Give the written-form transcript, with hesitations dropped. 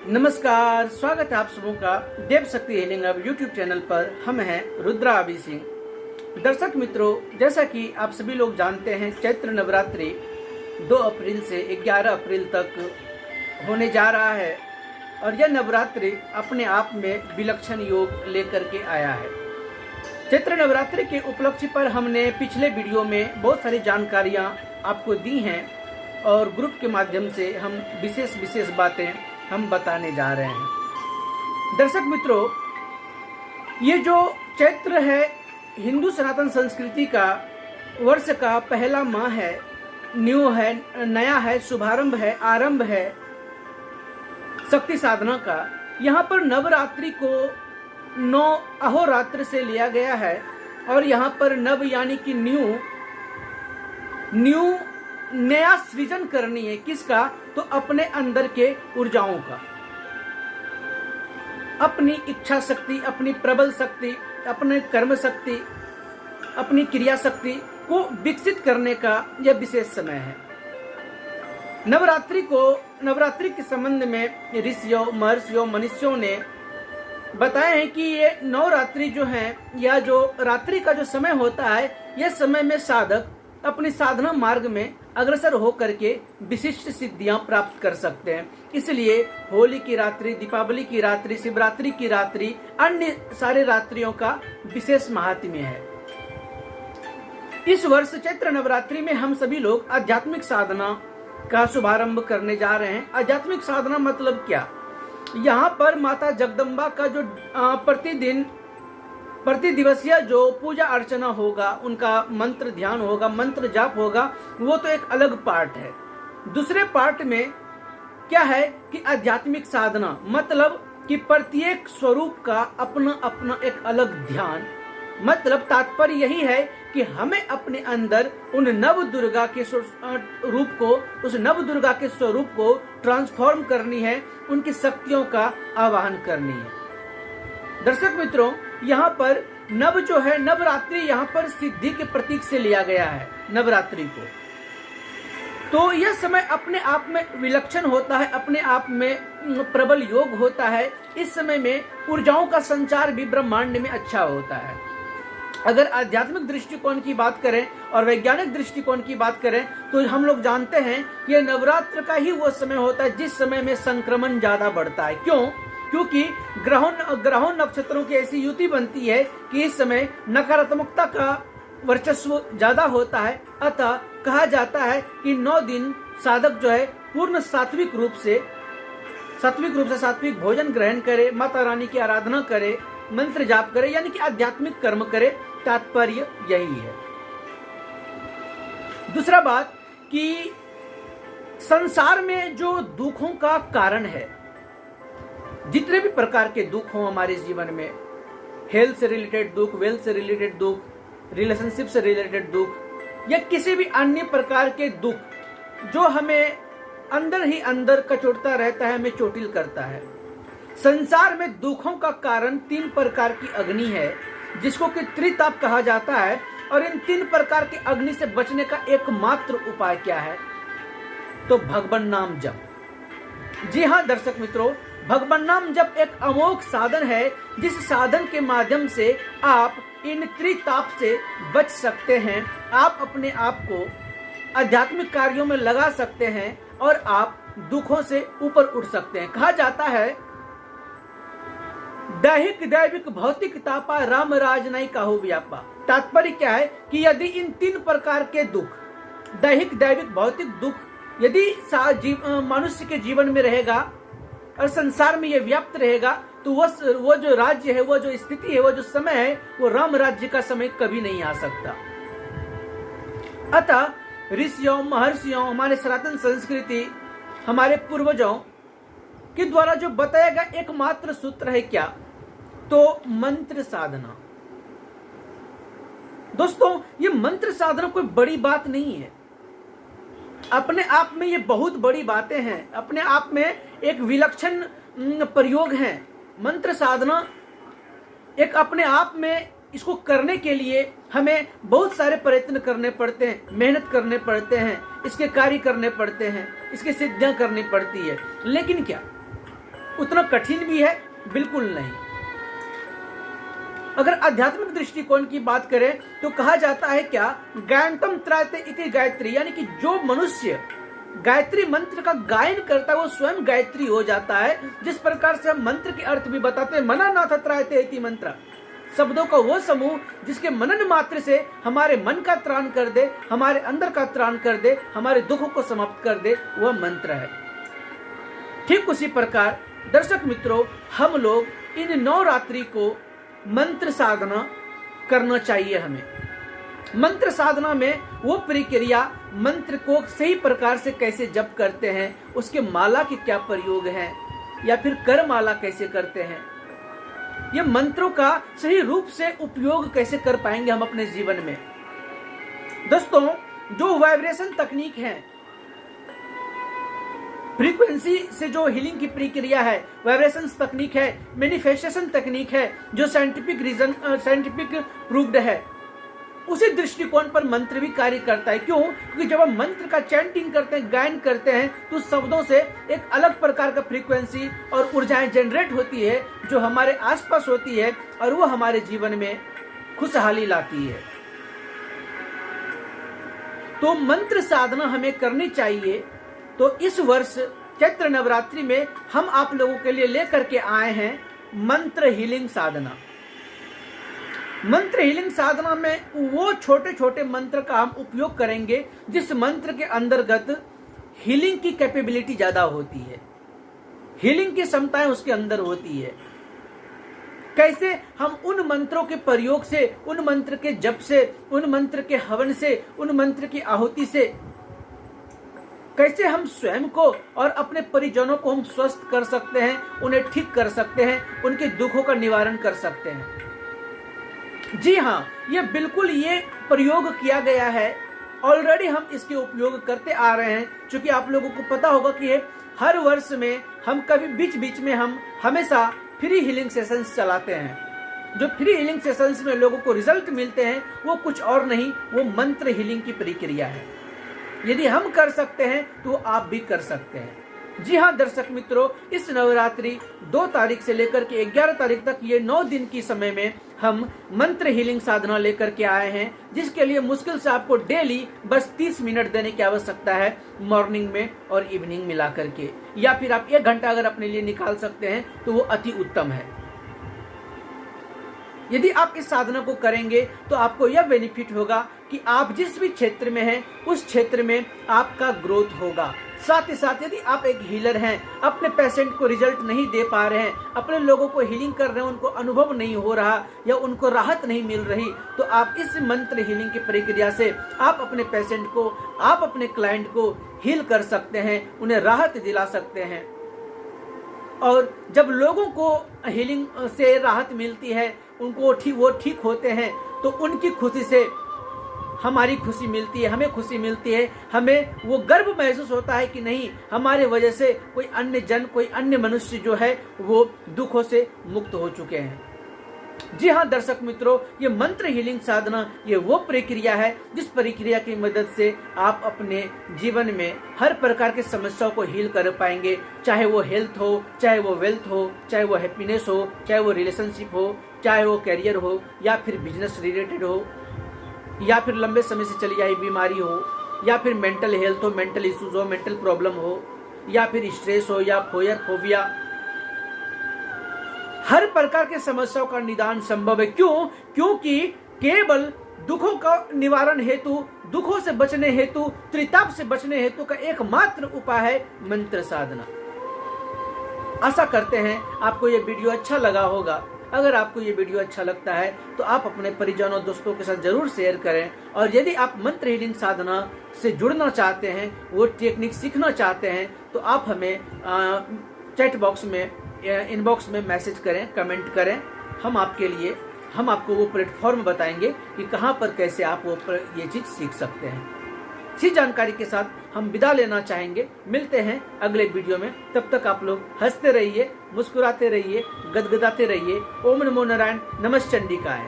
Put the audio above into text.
नमस्कार, स्वागत है आप सबों का देव शक्ति हीलिंग अब यूट्यूब चैनल पर। हम हैं रुद्रा अभी सिंह। दर्शक मित्रों, जैसा कि आप सभी लोग जानते हैं, चैत्र नवरात्रि 2 अप्रैल से 11 अप्रैल तक होने जा रहा है और यह नवरात्रि अपने आप में विलक्षण योग लेकर के आया है। चैत्र नवरात्रि के उपलक्ष्य पर हमने पिछले वीडियो में बहुत सारी जानकारियाँ आपको दी हैं और ग्रुप के माध्यम से हम विशेष बातें हम बताने जा रहे हैं। दर्शक मित्रों, ये जो चैत्र है, हिंदू सनातन संस्कृति का वर्ष का पहला माह है, न्यू है, नया है, शुभारंभ है, आरंभ है शक्ति साधना का। यहाँ पर नवरात्रि को 9 अहोरात्र से लिया गया है और यहाँ पर नव यानी कि न्यू नया सृजन करनी है। किसका? तो अपने अंदर के ऊर्जाओं का, अपनी इच्छा शक्ति, अपनी प्रबल शक्ति, अपने कर्म शक्ति, अपनी क्रिया शक्ति को विकसित करने का यह विशेष समय है। नवरात्रि के संबंध में ऋषियों, महर्षियों, मनुष्यों ने बताया है कि ये नवरात्रि जो है, या जो रात्रि का जो समय होता है, यह समय में साधक अपनी साधना मार्ग में अग्रसर होकर के विशिष्ट सिद्धियां प्राप्त कर सकते हैं। इसलिए होली की रात्रि, दीपावली की रात्रि, शिवरात्रि की रात्रि, अन्य सारे रात्रियों का विशेष महात्म्य है। इस वर्ष चैत्र नवरात्रि में हम सभी लोग आध्यात्मिक साधना का शुभारंभ करने जा रहे हैं। आध्यात्मिक साधना मतलब क्या? यहाँ पर माता जगदम्बा का जो प्रतिदिवसीय जो पूजा अर्चना होगा, उनका मंत्र ध्यान होगा, मंत्र जाप होगा, वो तो एक अलग पार्ट है। दूसरे पार्ट में क्या है कि आध्यात्मिक साधना मतलब कि प्रत्येक स्वरूप का अपना अपना एक अलग ध्यान। मतलब तात्पर्य यही है कि हमें अपने अंदर उन नव दुर्गा के रूप को, उस नव दुर्गा के स्वरूप को ट्रांसफॉर्म करनी है, उनकी शक्तियों का आवाहन करनी है। दर्शक मित्रों, यहाँ पर नव जो है, नवरात्रि यहाँ पर सिद्धि के प्रतीक से लिया गया है नवरात्रि को। तो यह समय अपने आप में विलक्षण होता है, अपने आप में प्रबल योग होता है। इस समय में ऊर्जाओं का संचार भी ब्रह्मांड में अच्छा होता है। अगर आध्यात्मिक दृष्टिकोण की बात करें और वैज्ञानिक दृष्टिकोण की बात करें तो हम लोग जानते हैं कि यह नवरात्र का ही वो समय होता है जिस समय में संक्रमण ज्यादा बढ़ता है। क्यों? क्योंकि ग्रहों नक्षत्रों की ऐसी युति बनती है कि इस समय नकारात्मकता का वर्चस्व ज्यादा होता है। अतः कहा जाता है कि 9 दिन साधक जो है पूर्ण सात्विक रूप से सात्विक भोजन ग्रहण करे, माता रानी की आराधना करे, मंत्र जाप करे, यानी कि आध्यात्मिक कर्म करे। तात्पर्य यही है। दूसरा बात कि संसार में जो दुखों का कारण है, जितने भी प्रकार के दुख हों हमारे जीवन में, हेल्थ से रिलेटेड दुख, वेल्थ से रिलेटेड दुख, रिलेशनशिप से रिलेटेड दुख, या किसी भी अन्य प्रकार के दुख जो हमें अंदर ही अंदर कचोटता रहता है, हमें चोटिल करता है। संसार में दुखों का कारण 3 प्रकार की अग्नि है, जिसको कि त्रिताप कहा जाता है। और इन 3 प्रकार की अग्नि से बचने का एकमात्र उपाय क्या है? तो भगवान नाम जप। जी हाँ दर्शक मित्रों, भगवान नाम जप एक अमोघ साधन है, जिस साधन के माध्यम से आप इन त्रिताप से बच सकते हैं। आप अपने आप को आध्यात्मिक कार्यों में लगा सकते हैं और आप दुखों से ऊपर उठ सकते हैं। कहा जाता है दैहिक दैविक भौतिक तापा राम राज नहीं काहू व्यापा। तात्पर्य क्या है कि यदि इन 3 प्रकार के दुख, दैहिक दैविक भौतिक दुख, यदि मनुष्य के जीवन में रहेगा और संसार में यह व्याप्त रहेगा, तो वो जो राज्य है, वो जो स्थिति है, वो जो समय है, वो राम राज्य का समय कभी नहीं आ सकता। अतः ऋषियों, महर्षियों, हमारे सनातन संस्कृति, हमारे पूर्वजों के द्वारा जो बताया गया एकमात्र सूत्र है क्या? तो मंत्र साधना। दोस्तों, ये मंत्र साधना कोई बड़ी बात नहीं है। अपने आप में ये बहुत बड़ी बातें हैं, अपने आप में एक विलक्षण प्रयोग है। मंत्र साधना एक अपने आप में, इसको करने के लिए हमें बहुत सारे प्रयत्न करने पड़ते हैं, मेहनत करने पड़ते हैं, इसके कार्य करने पड़ते हैं, इसकी सिद्धियां करनी पड़ती है। लेकिन क्या उतना कठिन भी है? बिल्कुल नहीं। अगर आध्यात्मिक दृष्टिकोण की बात करें तो कहा जाता है क्या, गायन्तम त्रायते इति गायत्री, यानी कि जो मनुष्य गायत्री मंत्र का गायन करता है वो स्वयं गायत्री हो जाता है। जिस प्रकार से हम मंत्र के अर्थ भी बताते हैं, मननाथ त्रायते इति मंत्र, शब्दों का वो समूह जिसके मनन मात्र से हमारे मन का त्राण कर दे, हमारे अंदर का त्राण कर दे, हमारे दुखों को समाप्त कर दे, वह मंत्र है। ठीक उसी प्रकार दर्शक मित्रों, हम लोग इन नवरात्रि को मंत्र साधना करना चाहिए। हमें मंत्र साधना में वो प्रक्रिया, मंत्र को सही प्रकार से कैसे जप करते हैं, उसके माला के क्या प्रयोग है, या फिर कर माला कैसे करते हैं, ये मंत्रों का सही रूप से उपयोग कैसे कर पाएंगे हम अपने जीवन में। दोस्तों, जो वाइब्रेशन तकनीक है, फ्रीक्वेंसी से जो हीलिंग की प्रक्रिया है, वाइब्रेशन तकनीक है, मैनिफेस्टेशन तकनीक है, जो साइंटिफिक प्रूव्ड है, उसी दृष्टिकोण पर मंत्र भी कार्य करता है। क्यों? क्योंकि जब हम मंत्र का चैंटिंग करते हैं, गायन करते हैं, तो शब्दों से एक अलग प्रकार का फ्रीक्वेंसी और ऊर्जाएं जनरेट होती है जो हमारे आसपास होती है, और वो हमारे जीवन में खुशहाली लाती है। तो मंत्र साधना हमें करनी चाहिए। तो इस वर्ष चैत्र नवरात्रि में हम आप लोगों के लिए लेकर के आए हैं मंत्र हीलिंग साधना। मंत्र हीलिंग साधना में वो छोटे छोटे मंत्र का हम उपयोग करेंगे जिस मंत्र के अंतर्गत हीलिंग की कैपेबिलिटी ज्यादा होती है, हीलिंग की क्षमताएं उसके अंदर होती है। कैसे हम उन मंत्रों के प्रयोग से, उन मंत्र के जप से, उन मंत्र के हवन से, उन मंत्र की आहुति से कैसे हम स्वयं को और अपने परिजनों को हम स्वस्थ कर सकते हैं, उन्हें ठीक कर सकते हैं, उनके दुखों का निवारण कर सकते हैं। जी हाँ, ये बिल्कुल ये प्रयोग किया गया है। ऑलरेडी हम इसके उपयोग करते आ रहे हैं। क्योंकि आप लोगों को पता होगा कि हर वर्ष में हम कभी बीच बीच में हम हमेशा फ्री हीलिंग सेशंस चलाते हैं। जो फ्री हीलिंग सेशंस में लोगों को रिजल्ट मिलते हैं वो कुछ और नहीं, वो मंत्र हीलिंग की प्रक्रिया है। यदि हम कर सकते हैं तो आप भी कर सकते हैं। जी हाँ दर्शक मित्रों, इस नवरात्रि 2 तारीख से लेकर के 11 तारीख तक ये 9 दिन की समय में हम मंत्र हीलिंग साधना लेकर के आए हैं, जिसके लिए मुश्किल से आपको डेली बस 30 मिनट देने की आवश्यकता है, मॉर्निंग में और इवनिंग मिला करके, या फिर आप 1 घंटा अगर अपने लिए निकाल सकते हैं तो वो अति उत्तम है। यदि आप इस साधना को करेंगे तो आपको यह बेनिफिट होगा कि आप जिस भी क्षेत्र में हैं उस क्षेत्र में आपका ग्रोथ होगा। साथ ही साथ यदि आप एक हीलर हैं, अपने पेशेंट को रिजल्ट नहीं दे पा रहे हैं, अपने लोगों को हीलिंग कर रहे हैं, उनको अनुभव नहीं हो रहा या उनको राहत नहीं मिल रही, तो आप इस मंत्र हीलिंग की प्रक्रिया से आप अपने पेशेंट को, आप अपने क्लाइंट को हील कर सकते हैं, उन्हें राहत दिला सकते हैं। और जब लोगों को हीलिंग से राहत मिलती है, उनको वो ठीक होते हैं, तो उनकी खुशी से हमारी खुशी मिलती है, हमें खुशी मिलती है। हमें वो गर्व महसूस होता है कि नहीं, हमारे वजह से कोई अन्य जन, कोई अन्य मनुष्य जो है वो दुखों से मुक्त हो चुके हैं। जी हाँ दर्शक मित्रों, ये मंत्र हीलिंग साधना ये वो प्रक्रिया है जिस प्रक्रिया की मदद से आप अपने जीवन में हर प्रकार के समस्याओं को हील कर पाएंगे। चाहे वो हेल्थ हो, चाहे वो वेल्थ हो, चाहे वो हैप्पीनेस हो, चाहे वो रिलेशनशिप हो, चाहे वो कैरियर हो, या फिर बिजनेस रिलेटेड हो, या फिर लंबे समय से चली आई बीमारी हो, या फिर मेंटल हेल्थ हो, मेंटल इश्यूज हो, मेंटल प्रॉब्लम हो, या फिर स्ट्रेस हो, या फोबिया, हर प्रकार के समस्याओं का निदान संभव है। क्यों? क्योंकि केवल दुखों का निवारण हेतु, दुखों से बचने हेतु, त्रिताप से बचने हेतु का एकमात्र उपाय है मंत्र साधना। आशा करते हैं आपको ये वीडियो अच्छा लगा होगा। अगर आपको ये वीडियो अच्छा लगता है तो आप अपने परिजनों, दोस्तों के साथ जरूर शेयर करें। और यदि आप मंत्र हीलिंग साधना से जुड़ना चाहते हैं, वो टेक्निक सीखना चाहते हैं, तो आप हमें चैट बॉक्स में, इनबॉक्स में मैसेज करें, कमेंट करें। हम आपको वो प्लेटफॉर्म बताएंगे कि कहां पर कैसे आप ये चीज सीख सकते हैं। इसी जानकारी के साथ हम विदा लेना चाहेंगे। मिलते हैं अगले वीडियो में। तब तक आप लोग हंसते रहिए, मुस्कुराते रहिए, गदगदाते रहिए। ओम नमो नारायण, नमः चंडिकाय।